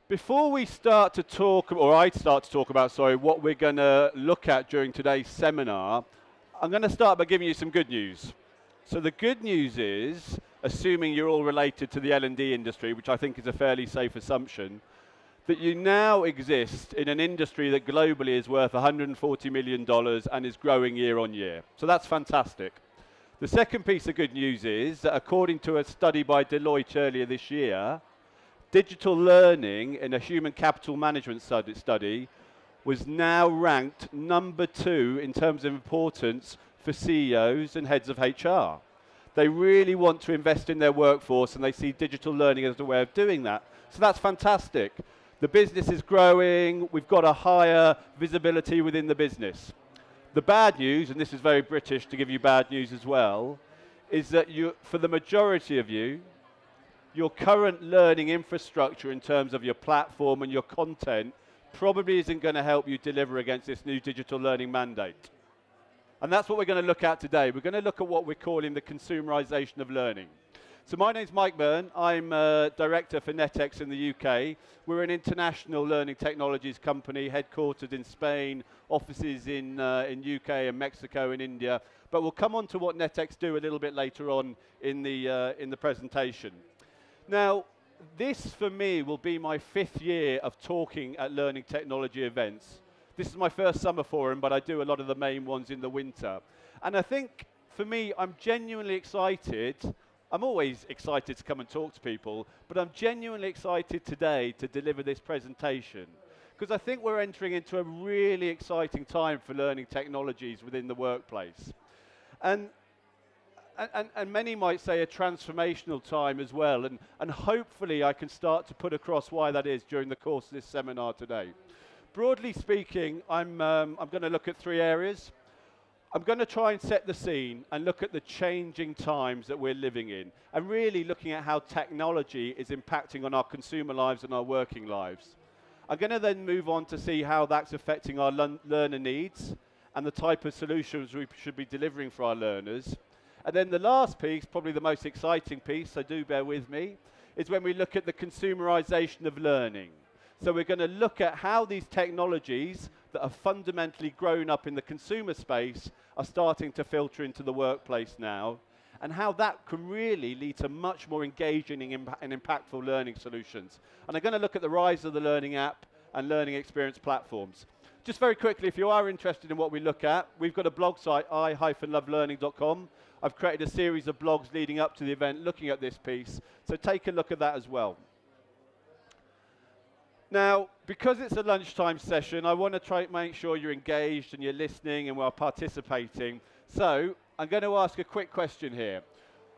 Before we start to talk, or I start to talk about, sorry, what we're going to look at during today's seminar, I'm going to start by giving you some good news. So the good news is, assuming you're all related to the L&D industry, which I think is a fairly safe assumption, that you now exist in an industry that globally is worth $140 million and is growing year on year. So that's fantastic. The second piece of good news is that according to a study by Deloitte earlier this year, digital learning in a human capital management study was now ranked #2 in terms of importance for CEOs and heads of HR. They really want to invest in their workforce and they see digital learning as a way of doing that. So that's fantastic. The business is growing, we've got a higher visibility within the business. The bad news, and this is very British to give you bad news as well, is that for the majority of you, your current learning infrastructure in terms of your platform and your content probably isn't going to help you deliver against this new digital learning mandate. And that's what we're going to look at today. We're going to look at what we're calling the consumerisation of learning. So my name's Mike Byrne. I'm Director for Netex in the UK. We're an international learning technologies company headquartered in Spain, offices in UK and Mexico and India. But we'll come on to what Netex do a little bit later on in the presentation. Now, this for me will be my 5th year of talking at learning technology events. This is my first summer forum, but I do a lot of the main ones in the winter. And I think for me, I'm genuinely excited. I'm always excited to come and talk to people, but I'm genuinely excited today to deliver this presentation because I think we're entering into a really exciting time for learning technologies within the workplace. And many might say a transformational time as well, and hopefully I can start to put across why that is during the course of this seminar today. Broadly speaking, I'm going to look at 3 areas. I'm going to try and set the scene and look at the changing times that we're living in, and really looking at how technology is impacting on our consumer lives and our working lives. I'm going to then move on to see how that's affecting our learner needs and the type of solutions we should be delivering for our learners. And then the last piece, probably the most exciting piece, so do bear with me, is when we look at the consumerisation of learning. So we're going to look at how these technologies that are fundamentally grown up in the consumer space are starting to filter into the workplace now, and how that can really lead to much more engaging and impactful learning solutions. And I'm going to look at the rise of the learning app and learning experience platforms. Just very quickly, if you are interested in what we look at, we've got a blog site, i-lovelearning.com. I've created a series of blogs leading up to the event looking at this piece, so take a look at that as well. Now, because it's a lunchtime session, I want to try to make sure you're engaged and you're listening and we're participating. So I'm going to ask a quick question here,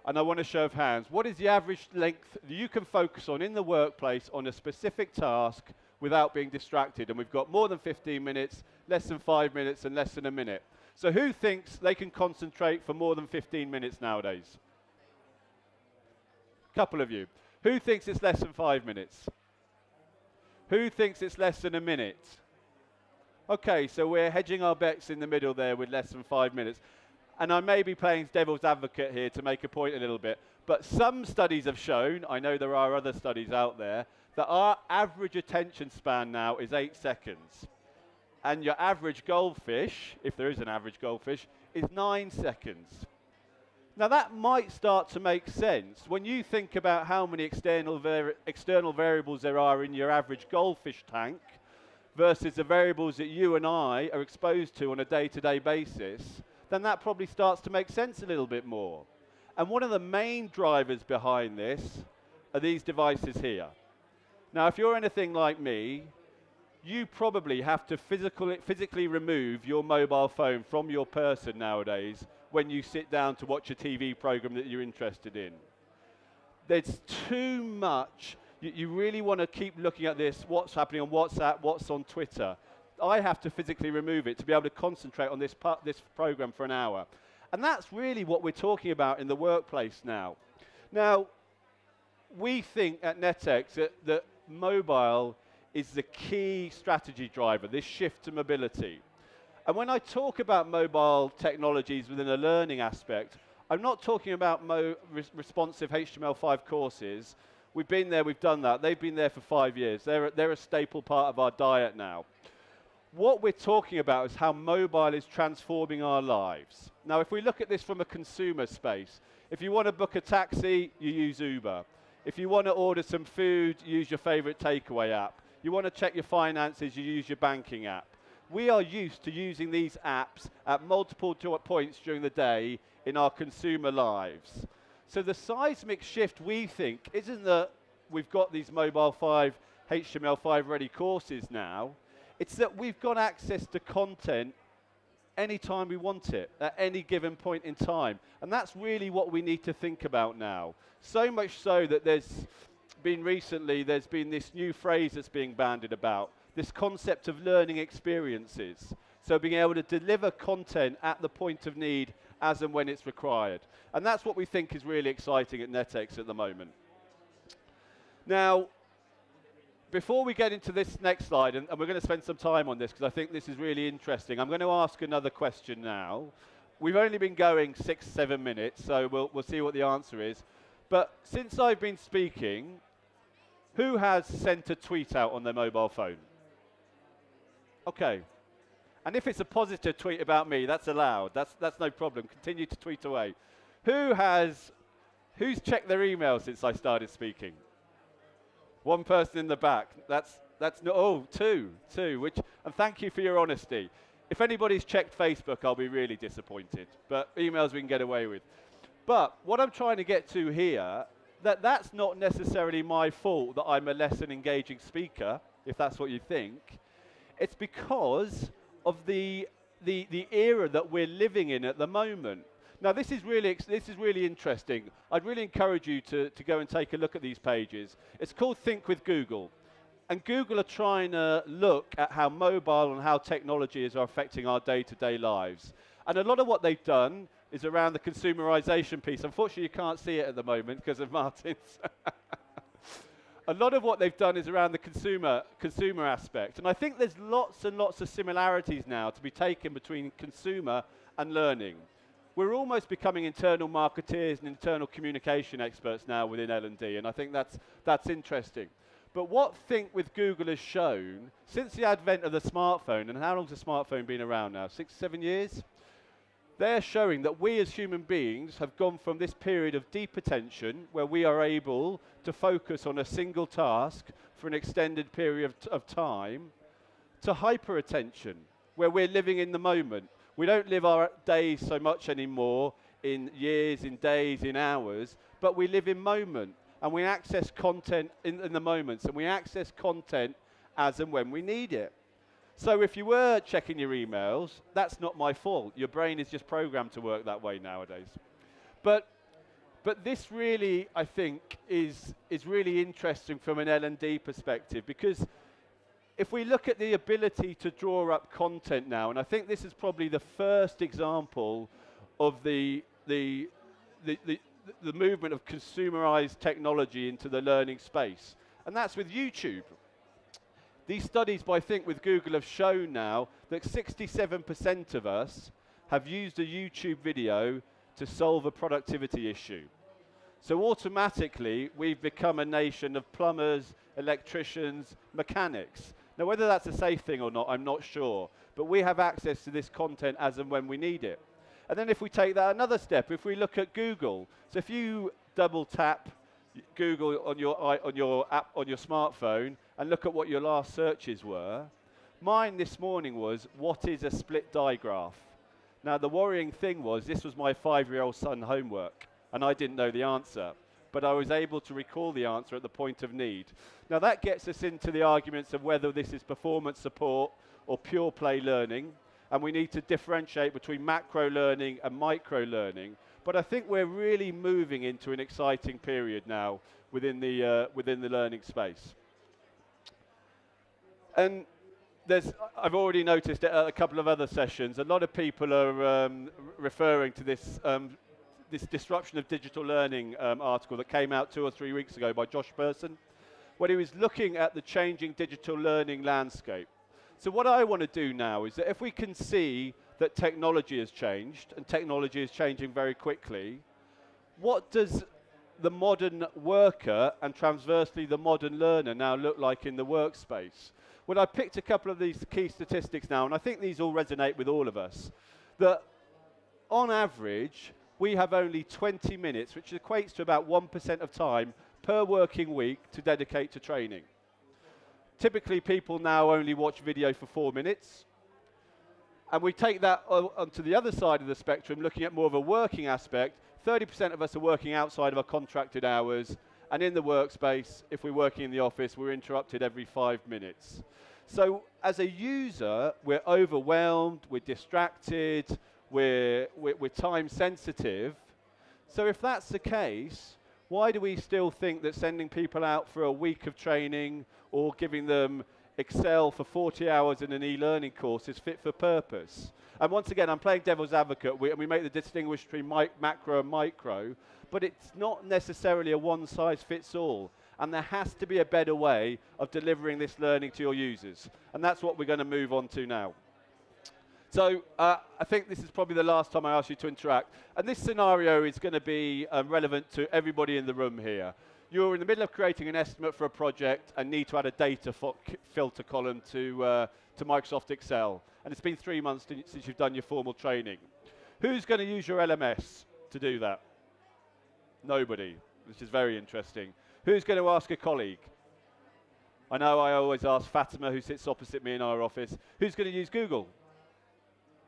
and I want a show of hands. What is the average length that you can focus on in the workplace on a specific task without being distracted? And we've got more than 15 minutes, less than 5 minutes, and less than a minute. So who thinks they can concentrate for more than 15 minutes nowadays? A couple of you. Who thinks it's less than 5 minutes? Who thinks it's less than a minute? Okay, so we're hedging our bets in the middle there with less than 5 minutes. And I may be playing devil's advocate here to make a point a little bit, but some studies have shown, I know there are other studies out there, that our average attention span now is 8 seconds. And your average goldfish, if there is an average goldfish, is 9 seconds. Now that might start to make sense when you think about how many external variables there are in your average goldfish tank versus the variables that you and I are exposed to on a day-to-day basis, then that probably starts to make sense a little bit more. And one of the main drivers behind this are these devices here. Now if you're anything like me, you probably have to physically remove your mobile phone from your person nowadays when you sit down to watch a TV program that you're interested in. There's too much. You really want to keep looking at this, what's happening on WhatsApp, what's on Twitter. I have to physically remove it to be able to concentrate on this program for an hour. And that's really what we're talking about in the workplace now. Now, we think at Netex that mobile is the key strategy driver, this shift to mobility. And when I talk about mobile technologies within a learning aspect, I'm not talking about responsive HTML5 courses. We've been there, we've done that. They've been there for 5 years. They're a staple part of our diet now. What we're talking about is how mobile is transforming our lives. Now, if we look at this from a consumer space, if you want to book a taxi, you use Uber. If you want to order some food, use your favorite takeaway app. You want to check your finances, you use your banking app. We are used to using these apps at multiple points during the day in our consumer lives. So the seismic shift, we think, isn't that we've got these mobile 5, HTML5 ready courses now. It's that we've got access to content anytime we want it, at any given point in time. And that's really what we need to think about now. So much so that there's been this new phrase that's being bandied about, this concept of learning experiences. So being able to deliver content at the point of need as and when it's required. And that's what we think is really exciting at Netex at the moment. Now, before we get into this next slide, and we're going to spend some time on this because I think this is really interesting, I'm going to ask another question now. We've only been going 6-7 minutes, so we'll see what the answer is. But since I've been speaking, who has sent a tweet out on their mobile phone? Okay. And if it's a positive tweet about me, that's allowed. That's no problem. Continue to tweet away. Who's checked their email since I started speaking? One person in the back. That's no. Oh, two. And thank you for your honesty. If anybody's checked Facebook, I'll be really disappointed. But emails we can get away with. But what I'm trying to get to here, that's not necessarily my fault that I'm a less an engaging speaker, if that's what you think. It's because of the era that we're living in at the moment. Now, this is really interesting. I'd really encourage you to go and take a look at these pages. It's called Think with Google. And Google are trying to look at how mobile and how technologies are affecting our day-to-day lives. And a lot of what they've done is around the consumerisation piece. Unfortunately, you can't see it at the moment because of Martin's. A lot of what they've done is around the consumer aspect. And I think there's lots and lots of similarities now to be taken between consumer and learning. We're almost becoming internal marketeers and internal communication experts now within L&D, and I think that's interesting. But what Think with Google has shown, since the advent of the smartphone, and how long has the smartphone been around now? 6-7 years? They're showing that we as human beings have gone from this period of deep attention, where we are able to focus on a single task for an extended period of time, to hyper attention, where we're living in the moment. We don't live our days so much anymore in years, in days, in hours, but we live in moment, and we access content in the moments, and we access content as and when we need it. So if you were checking your emails, that's not my fault. Your brain is just programmed to work that way nowadays. But this really, I think, is really interesting from an L&D perspective, because if we look at the ability to draw up content now, and I think this is probably the first example of the movement of consumerized technology into the learning space, and that's with YouTube. These studies by Think with Google have shown now that 67% of us have used a YouTube video to solve a productivity issue. So automatically, we've become a nation of plumbers, electricians, mechanics. Now, whether that's a safe thing or not, I'm not sure. But we have access to this content as and when we need it. And then if we take that another step, if we look at Google, so if you double tap Google on your app on your smartphone and look at what your last searches were, mine this morning was, what is a split digraph? Now, the worrying thing was, this was my 5-year-old son homework, and I didn't know the answer, but I was able to recall the answer at the point of need. Now, that gets us into the arguments of whether this is performance support or pure play learning, and we need to differentiate between macro learning and micro learning. But I think we're really moving into an exciting period now within the learning space. And I've already noticed at a couple of other sessions, a lot of people are referring to this disruption of digital learning article that came out 2 or 3 weeks ago by Josh Byrne, when he was looking at the changing digital learning landscape. So what I want to do now is that if we can see that technology has changed, and technology is changing very quickly, what does the modern worker and transversely the modern learner now look like in the workspace? Well, I picked a couple of these key statistics now, and I think these all resonate with all of us, that on average, we have only 20 minutes, which equates to about 1% of time per working week to dedicate to training. Typically, people now only watch video for 4 minutes. And we take that onto the other side of the spectrum, looking at more of a working aspect. 30% of us are working outside of our contracted hours. And in the workspace, if we're working in the office, we're interrupted every 5 minutes. So as a user, we're overwhelmed, we're distracted, we're time sensitive. So if that's the case, why do we still think that sending people out for a week of training or giving them Excel for 40 hours in an e-learning course is fit for purpose? And once again, I'm playing devil's advocate. We make the distinguish between macro and micro, but it's not necessarily a one-size-fits-all. And there has to be a better way of delivering this learning to your users. And that's what we're going to move on to now. So I think this is probably the last time I ask you to interact. And this scenario is going to be relevant to everybody in the room here. You're in the middle of creating an estimate for a project and need to add a data filter column to Microsoft Excel. And it's been 3 months since you've done your formal training. Who's going to use your LMS to do that? Nobody, which is very interesting. Who's going to ask a colleague? I know I always ask Fatima, who sits opposite me in our office. Who's going to use Google?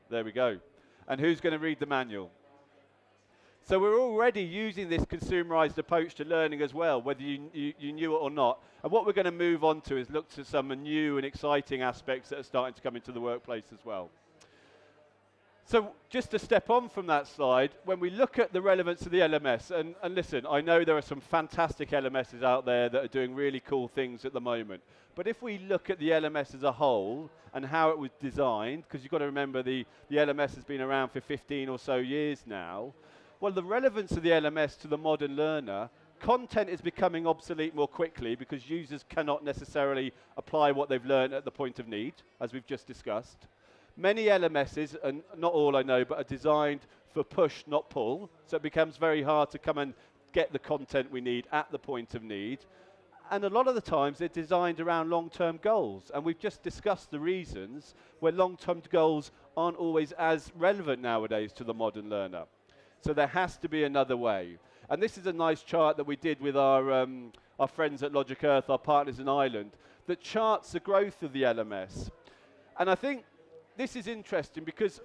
There we go. And who's going to read the manual? So we're already using this consumerized approach to learning as well, whether you knew it or not. And what we're going to move on to is look to some new and exciting aspects that are starting to come into the workplace as well. So just to step on from that slide, when we look at the relevance of the LMS, and listen, I know there are some fantastic LMSs out there that are doing really cool things at the moment. But if we look at the LMS as a whole and how it was designed, because you've got to remember the LMS has been around for 15 or so years now, well, the relevance of the LMS to the modern learner, content is becoming obsolete more quickly because users cannot necessarily apply what they've learned at the point of need, as we've just discussed. Many LMSs, and not all I know, but are designed for push, not pull. So it becomes very hard to come and get the content we need at the point of need. And a lot of the times they're designed around long-term goals. And we've just discussed the reasons where long-term goals aren't always as relevant nowadays to the modern learner. So there has to be another way. And this is a nice chart that we did with our friends at Logic Earth, our partners in Ireland, that charts the growth of the LMS. And I think this is interesting because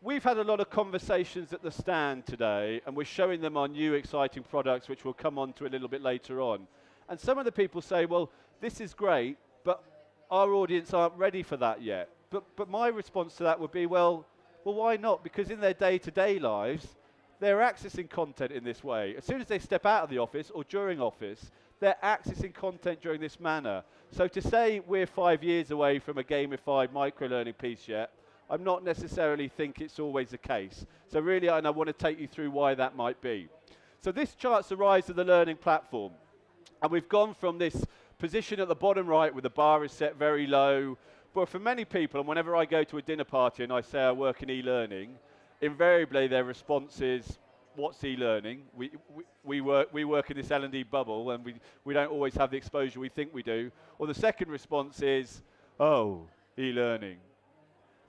we've had a lot of conversations at the stand today, and we're showing them our new exciting products, which we'll come on to a little bit later on. And some of the people say, well, this is great, but our audience aren't ready for that yet. But my response to that would be, well, why not? Because in their day-to-day lives, they're accessing content in this way. As soon as they step out of the office or during office, they're accessing content during this manner. So to say we're 5 years away from a gamified micro-learning piece yet, I'm not necessarily think it's always the case. So really, and I want to take you through why that might be. So this chart's the rise of the learning platform. And we've gone from this position at the bottom right where the bar is set very low. But for many people, and whenever I go to a dinner party and I say I work in e-learning, invariably their response is, what's e-learning? We work in this L&D bubble and we don't always have the exposure we think we do. Or the second response is, oh, e-learning.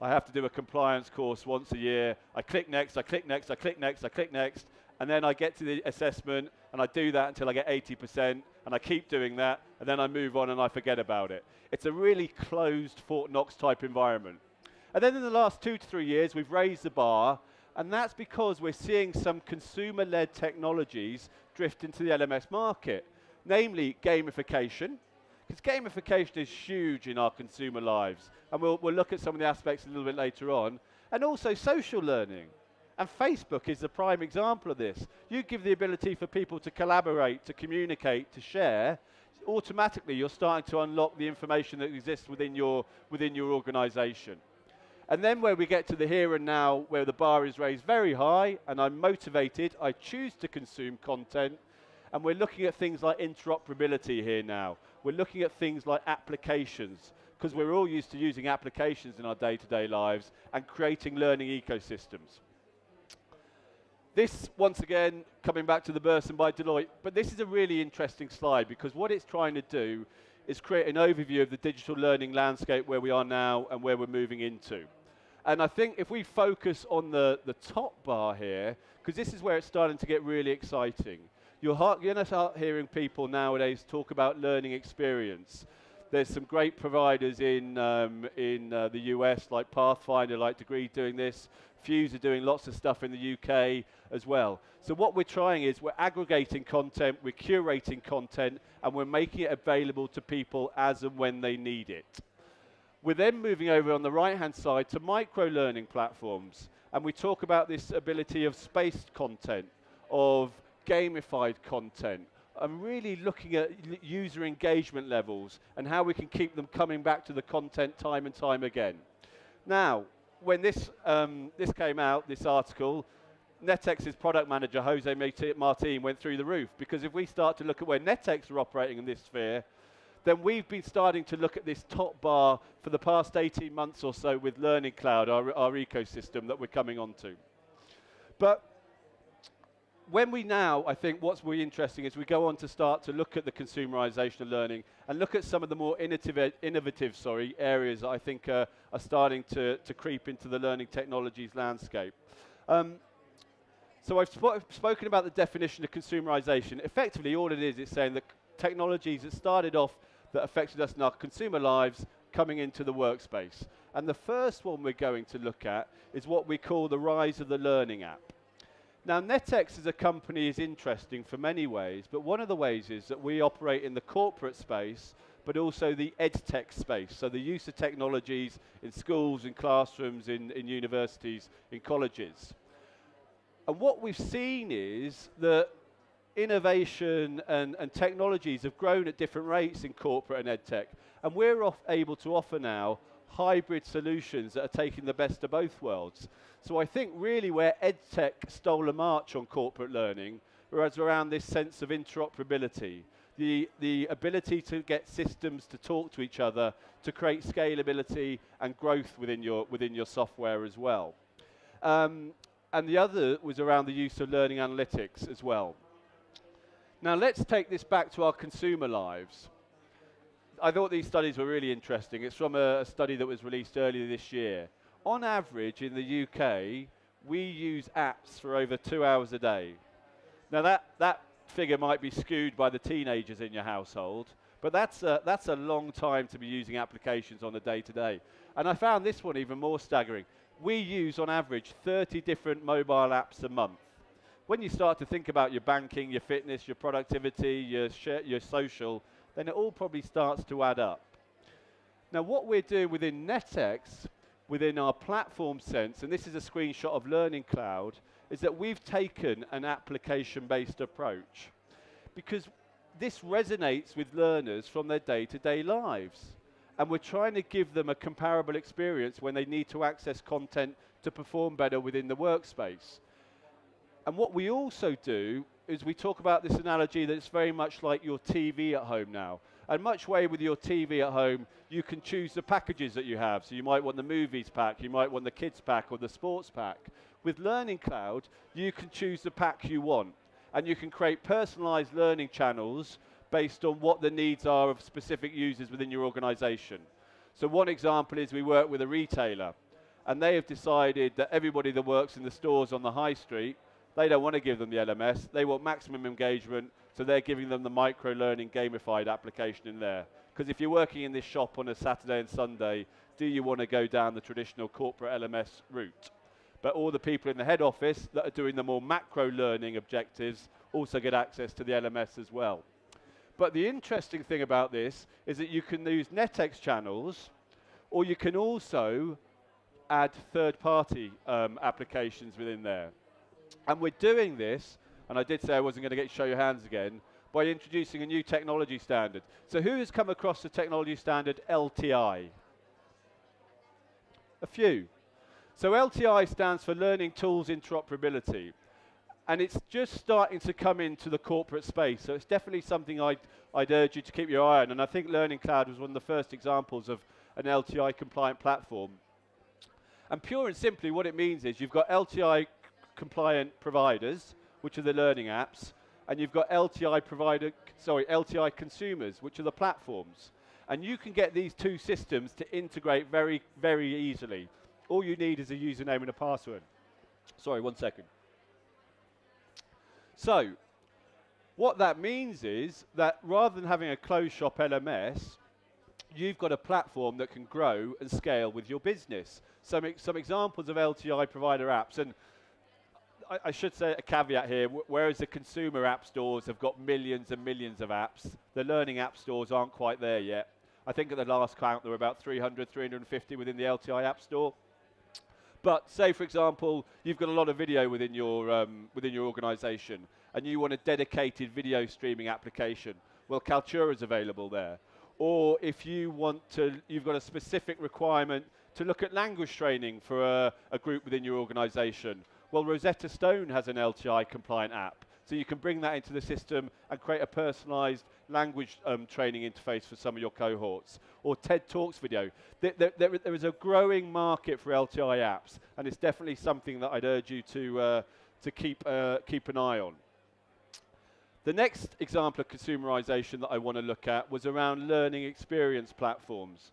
I have to do a compliance course once a year. I click next, I click next, I click next, I click next, and then I get to the assessment and I do that until I get 80%, and I keep doing that, and then I move on and I forget about it. It's a really closed Fort Knox type environment. And then in the last 2 to 3 years, we've raised the bar, and that's because we're seeing some consumer-led technologies drift into the LMS market, namely gamification, because gamification is huge in our consumer lives, and we'll look at some of the aspects a little bit later on, and also social learning. And Facebook is the prime example of this. You give the ability for people to collaborate, to communicate, to share, automatically you're starting to unlock the information that exists within your organization. And then where we get to the here and now, where the bar is raised very high, and I'm motivated, I choose to consume content, and we're looking at things like interoperability here now. We're looking at things like applications, because we're all used to using applications in our day-to-day lives and creating learning ecosystems. This, once again, coming back to the Byrne by Deloitte, but this is a really interesting slide because what it's trying to do is create an overview of the digital learning landscape where we are now and where we're moving into. And I think if we focus on the top bar here, because this is where it's starting to get really exciting, you're going to start hearing people nowadays talk about learning experience. There's some great providers in the US, like Pathfinder, like Degree, doing this. Fuse are doing lots of stuff in the UK as well. So what we're trying is we're aggregating content, we're curating content, and we're making it available to people as and when they need it. We're then moving over on the right-hand side to micro-learning platforms, and we talk about this ability of spaced content, of gamified content, and really looking at user engagement levels and how we can keep them coming back to the content time and time again. Now, when this came out, this article, Netex's product manager, Jose Martin, went through the roof, because if we start to look at where Netex are operating in this sphere, then we've been starting to look at this top bar for the past 18 months or so with Learning Cloud, our ecosystem that we're coming onto. But when we now, I think what's really interesting is we go on to start to look at the consumerisation of learning and look at some of the more innovative areas that I think are starting to creep into the learning technologies landscape. So I've spoken about the definition of consumerisation. Effectively, all it is saying that technologies that started off that affected us in our consumer lives coming into the workspace. And the first one we're going to look at is what we call the rise of the learning app. Now, Netex as a company is interesting for many ways, but one of the ways is that we operate in the corporate space, but also the edtech space, so the use of technologies in schools, in classrooms, in universities, in colleges. And what we've seen is that innovation and technologies have grown at different rates in corporate and edtech, and we're able to offer now hybrid solutions that are taking the best of both worlds. So I think really where edtech stole a march on corporate learning was around this sense of interoperability, the ability to get systems to talk to each other, to create scalability and growth within your software as well. And the other was around the use of learning analytics as well. Now let's take this back to our consumer lives. I thought these studies were really interesting. It's from a study that was released earlier this year. On average, in the UK, we use apps for over 2 hours a day. Now, that figure might be skewed by the teenagers in your household, but that's a long time to be using applications on a day-to-day. And I found this one even more staggering. We use, on average, 30 different mobile apps a month. When you start to think about your banking, your fitness, your productivity, your social, then it all probably starts to add up. Now, what we're doing within Netex, within our platform sense, and this is a screenshot of Learning Cloud, is that we've taken an application-based approach because this resonates with learners from their day-to-day lives. And we're trying to give them a comparable experience when they need to access content to perform better within the workspace. And what we also do is we talk about this analogy that it's very much like your TV at home now. And much way with your TV at home, you can choose the packages that you have. So you might want the movies pack, you might want the kids pack or the sports pack. With Learning Cloud, you can choose the pack you want. And you can create personalized learning channels based on what the needs are of specific users within your organization. So one example is we work with a retailer, and they have decided that everybody that works in the stores on the high street, they don't want to give them the LMS, they want maximum engagement, so they're giving them the micro-learning gamified application in there. Because if you're working in this shop on a Saturday and Sunday, do you want to go down the traditional corporate LMS route? But all the people in the head office that are doing the more macro-learning objectives also get access to the LMS as well. But the interesting thing about this is that you can use Netex channels, or you can also add third-party applications within there. And we're doing this, and I did say I wasn't going to show your hands again, by introducing a new technology standard. So who has come across the technology standard LTI? A few. So LTI stands for Learning Tools Interoperability. And it's just starting to come into the corporate space. So it's definitely something I'd urge you to keep your eye on. And I think Learning Cloud was one of the first examples of an LTI compliant platform. And pure and simply what it means is you've got LTI compliant providers, which are the learning apps, and you've got LTI consumers, which are the platforms. And you can get these two systems to integrate very, very easily. All you need is a username and a password. Sorry, 1 second. So, what that means is that rather than having a closed shop LMS, you've got a platform that can grow and scale with your business. Some examples of LTI provider apps, and I should say a caveat here, whereas the consumer app stores have got millions and millions of apps, the learning app stores aren't quite there yet. I think at the last count there were about 300, 350 within the LTI app store. But say, for example, you've got a lot of video within your organisation, and you want a dedicated video streaming application. Well, Kaltura is available there. Or if you want to, you've got a specific requirement to look at language training for a group within your organisation. Well, Rosetta Stone has an LTI compliant app. So you can bring that into the system and create a personalised language training interface for some of your cohorts. Or TED Talks video. There is a growing market for LTI apps, and it's definitely something that I'd urge you to keep an eye on. The next example of consumerisation that I want to look at was around learning experience platforms.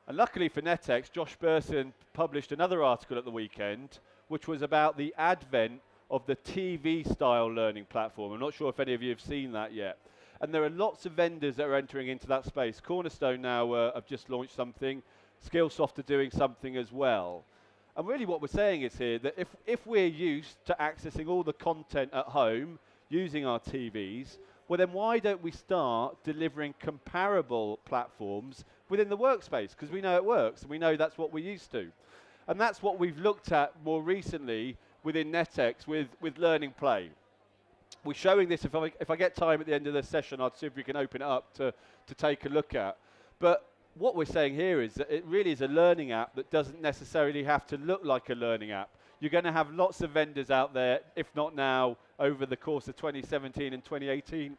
And luckily for Netex, Josh Byrne published another article at the weekend, which was about the advent of the TV-style learning platform. I'm not sure if any of you have seen that yet. And there are lots of vendors that are entering into that space. Cornerstone now have just launched something. Skillsoft are doing something as well. And really what we're saying is here that if we're used to accessing all the content at home using our TVs, well then why don't we start delivering comparable platforms within the workspace? Because we know it works, and we know that's what we're used to. And that's what we've looked at more recently within Netex with Learning Play. We're showing this, if I get time at the end of the session, I'll see if we can open it up to take a look at. But what we're saying here is that it really is a learning app that doesn't necessarily have to look like a learning app. You're going to have lots of vendors out there, if not now, over the course of 2017 and 2018,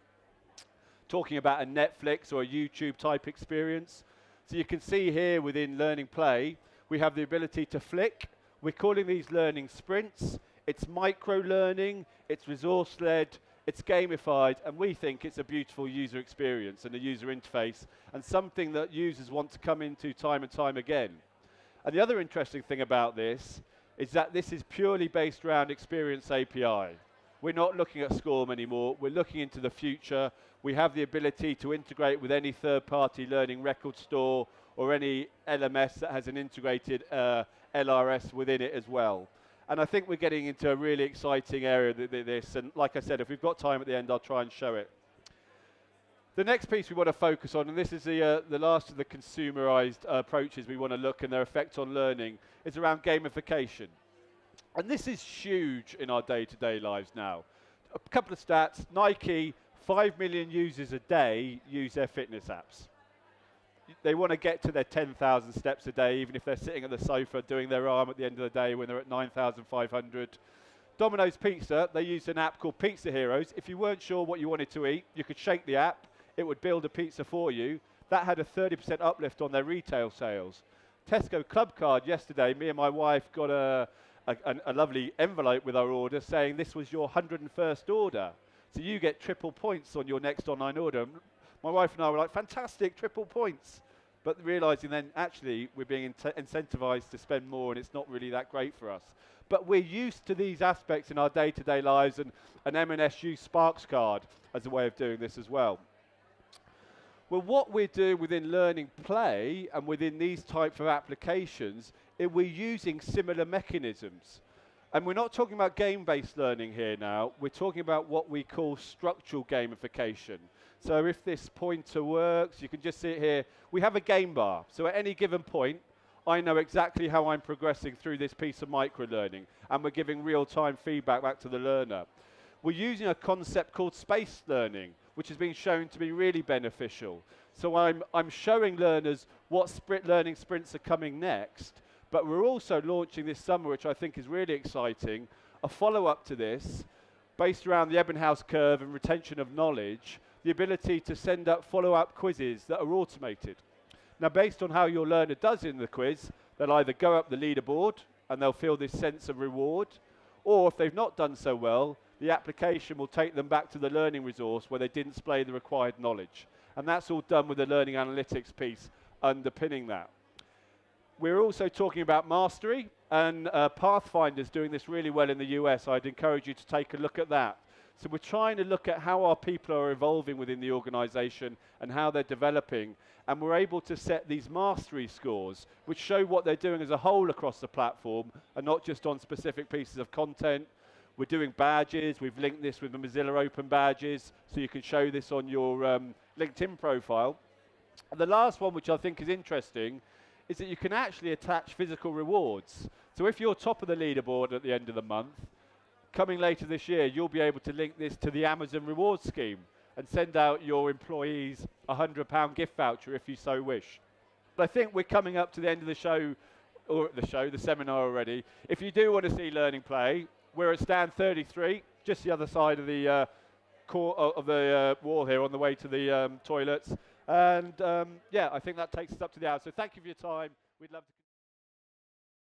talking about a Netflix or a YouTube type experience. So you can see here within Learning Play, we have the ability to flick. We're calling these learning sprints. It's micro-learning, it's resource-led, it's gamified, and we think it's a beautiful user experience and a user interface, and something that users want to come into time and time again. And the other interesting thing about this is that this is purely based around Experience API. We're not looking at SCORM anymore, we're looking into the future. We have the ability to integrate with any third-party learning record store or any LMS that has an integrated LRS within it as well. And I think we're getting into a really exciting area with this, and like I said, if we've got time at the end, I'll try and show it. The next piece we want to focus on, and this is the last of the consumerized approaches we want to look and their effect on learning, is around gamification. And this is huge in our day-to-day lives now. A couple of stats. Nike, 5 million users a day use their fitness apps. They want to get to their 10,000 steps a day, even if they're sitting at the sofa doing their arm at the end of the day when they're at 9,500. Domino's Pizza, they used an app called Pizza Heroes. If you weren't sure what you wanted to eat, you could shake the app. It would build a pizza for you. That had a 30% uplift on their retail sales. Tesco Club Card yesterday, me and my wife got a lovely envelope with our order saying this was your 101st order. So you get triple points on your next online order. My wife and I were like, fantastic, triple points. But realizing then, actually, we're being incentivized to spend more, and it's not really that great for us. But we're used to these aspects in our day-to-day lives, and an M&S used Sparks card as a way of doing this as well. Well, what we're doing within Learning Play and within these types of applications is we're using similar mechanisms. And we're not talking about game-based learning here now. We're talking about what we call structural gamification. So if this pointer works, you can just see it here. We have a game bar. So at any given point, I know exactly how I'm progressing through this piece of micro-learning, and we're giving real-time feedback back to the learner. We're using a concept called space learning, which has been shown to be really beneficial. So I'm showing learners what learning sprints are coming next, but we're also launching this summer, which I think is really exciting, a follow-up to this, based around the Ebbinghaus curve and retention of knowledge, the ability to send up follow-up quizzes that are automated. Now, based on how your learner does in the quiz, they'll either go up the leaderboard and they'll feel this sense of reward, Or if they've not done so well, the application will take them back to the learning resource where they didn't display the required knowledge. And that's all done with the learning analytics piece underpinning that. We're also talking about mastery, and Pathfinder's doing this really well in the US. I'd encourage you to take a look at that. So we're trying to look at how our people are evolving within the organization and how they're developing, and we're able to set these mastery scores, which show what they're doing as a whole across the platform and not just on specific pieces of content. We're doing badges. We've linked this with the Mozilla Open badges, so you can show this on your LinkedIn profile. And the last one, which I think is interesting, is that you can actually attach physical rewards. So if you're top of the leaderboard at the end of the month, coming later this year, you'll be able to link this to the Amazon rewards scheme and send out your employees a £100 gift voucher if you so wish. But I think we're coming up to the end of the show, or the seminar already. If you do want to see Learning Play, we're at stand 33, just the other side of the wall here on the way to the toilets. And yeah, I think that takes us up to the hour. So thank you for your time. We'd love to